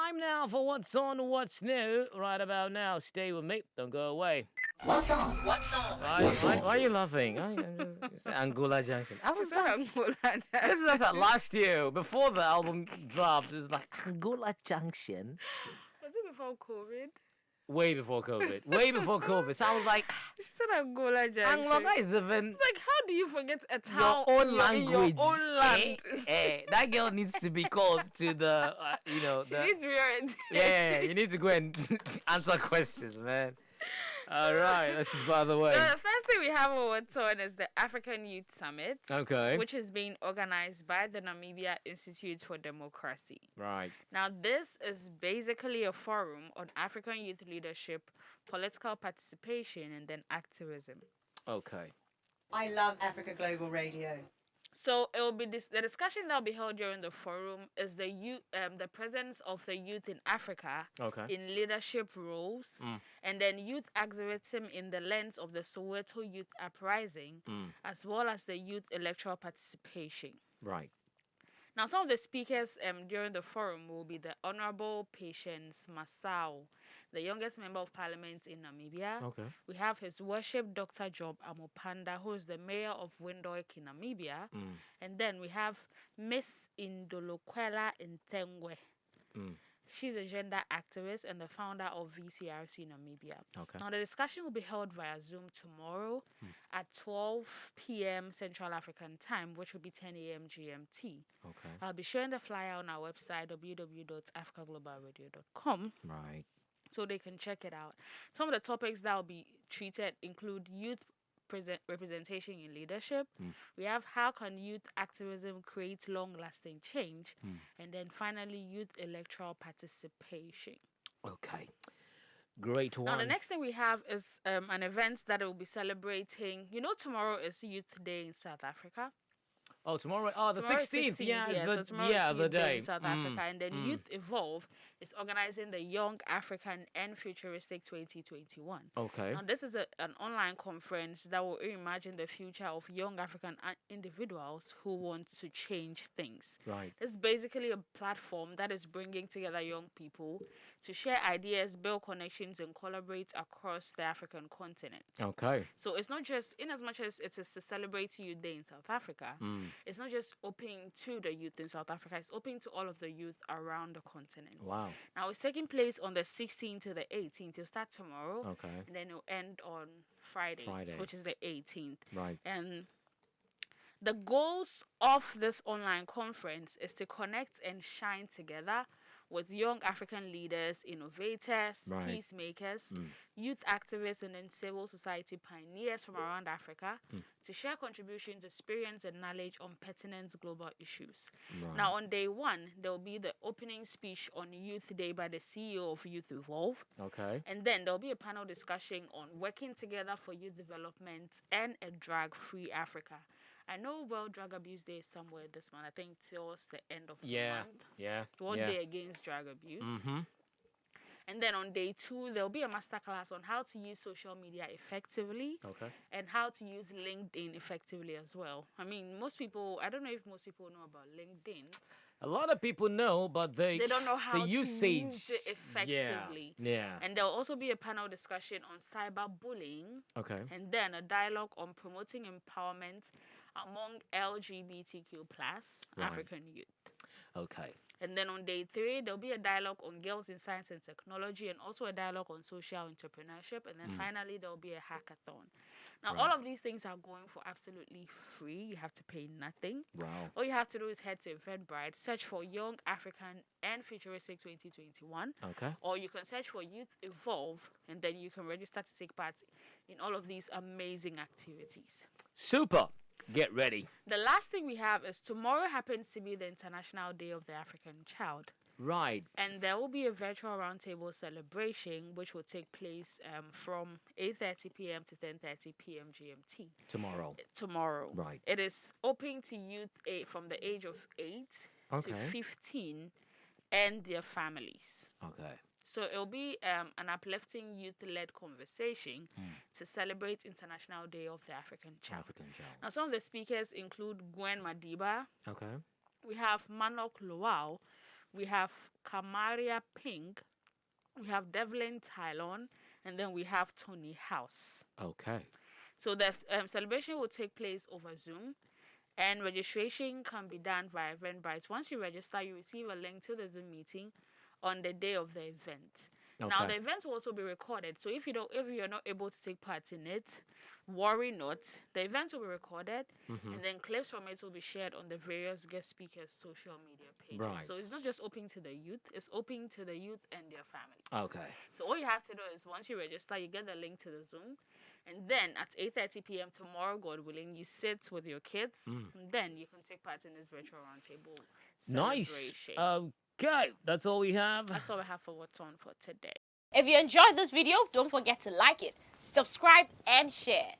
Time now for what's on, what's new. Right about now, stay with me. Don't go away. What's on? What's on? Why are you laughing? Angola Junction. I was like, Angola this is like last year before the album dropped. It was like Angola Junction. Was it before COVID? Way before COVID. Way before COVID. So I was like, She said Angola Junction. Angola is even It's like, how do you forget a town your own in language. your own land? That girl needs to be called to the, She needs reorientation. Yeah, you need to go and answer questions, man. All right, this is by the way. The first thing we have on what's on is the African Youth Summit, Okay. which is being organized by the Namibia Institute for Democracy. Right. Now, this is basically a forum on African youth leadership, political participation, and then activism. Okay. I love Africa Global Radio. So it will be the discussion that will be held during the forum is the youth, the presence of the youth in Africa in leadership roles, and then youth activism in the lens of the Soweto Youth Uprising, as well as the youth electoral participation. Right. Now, some of the speakers during the forum will be the Honorable Patience Masao, the youngest member of parliament in Namibia. Okay. We have His Worship Dr. Job Amopanda, who is the mayor of Windhoek in Namibia. And then we have Miss Indolokwela Ntengwe. She's a gender activist and the founder of VCRC Namibia. Okay. Now, the discussion will be held via Zoom tomorrow at 12 p.m. Central African Time, which will be 10 a.m. GMT. Okay. I'll be sharing the flyer on our website, www.africaglobalradio.com. Right. So they can check it out. Some of the topics that will be treated include youth representation in leadership. We have how can youth activism create long-lasting change, and then finally youth electoral participation. Okay. Great one. Now the next thing we have is an event that will be celebrating. You know, tomorrow is Youth Day in South Africa. Oh, tomorrow. Oh, the Tomorrow is 16th. Yeah, so tomorrow is the Youth day in South Africa, and then Youth Evolve is organizing the Young African and Futuristic 2021. Okay. Now, this is an online conference that will reimagine the future of young African individuals who want to change things. Right. It's basically a platform that is bringing together young people to share ideas, build connections, and collaborate across the African continent. Okay. So it's not just, in as much as it is to celebrate Youth Day in South Africa, it's not just open to the youth in South Africa, it's open to all of the youth around the continent. Wow. Now, it's taking place on the 16th to the 18th. It'll start tomorrow. Okay. And then it'll end on Friday, which is the 18th. Right. And the goals of this online conference is to connect and shine together with young African leaders, innovators, peacemakers, youth activists, and then civil society pioneers from around Africa to share contributions, experience, and knowledge on pertinent global issues. Right. Now, on day one, there will be the opening speech on Youth Day by the CEO of Youth Evolve. Okay. And then there'll be a panel discussion on working together for youth development and a drug-free Africa. I know World Drug Abuse Day is somewhere this month. I think towards the end of the month. Yeah. World Day Against Drug Abuse. And then on day 2, there'll be a masterclass on how to use social media effectively. Okay. And how to use LinkedIn effectively as well. I mean, most people, I don't know if most people know about LinkedIn. A lot of people know, but they don't know how the to usage. use it effectively. Yeah. And there'll also be a panel discussion on cyberbullying. Okay. And then a dialogue on promoting empowerment among LGBTQ+ African youth. Okay. And then on day 3, there'll be a dialogue on girls in science and technology and also a dialogue on social entrepreneurship. And then finally, there'll be a hackathon. Now, all of these things are going for absolutely free. You have to pay nothing. Wow. All you have to do is head to Eventbrite, search for Young African and Futuristic 2021. Okay. Or you can search for Youth Evolve, and then you can register to take part in all of these amazing activities. Super. Get ready. The last thing we have is tomorrow happens to be the International Day of the African Child. Right. And there will be a virtual roundtable celebration which will take place from 8:30 p.m. to 10:30 p.m. GMT. Tomorrow. Right. It is open to youth from the age of 8 to 15 and their families. Okay. So it'll be an uplifting youth-led conversation to celebrate International Day of the African Child. Now, some of the speakers include Gwen Madiba. Okay. We have Manok Lowell. we have Kamaria Pink, we have Devlin Tylon, and then we have Tony House. Okay. So the celebration will take place over Zoom, and registration can be done via Eventbrite. Once you register, you receive a link to the Zoom meeting on the day of the event. Okay. Now the event will also be recorded. So if you're not able to take part in it, worry not. The event will be recorded, and then clips from it will be shared on the various guest speakers' social media pages. Right. So it's not just open to the youth; it's open to the youth and their families. Okay. So all you have to do is once you register, you get the link to the Zoom, and then at 8:30 p.m. tomorrow, God willing, you sit with your kids, and then you can take part in this virtual roundtable celebration. Nice. Okay, that's all we have. That's all we have for What's On for today. If you enjoyed this video, don't forget to like it, subscribe, and share.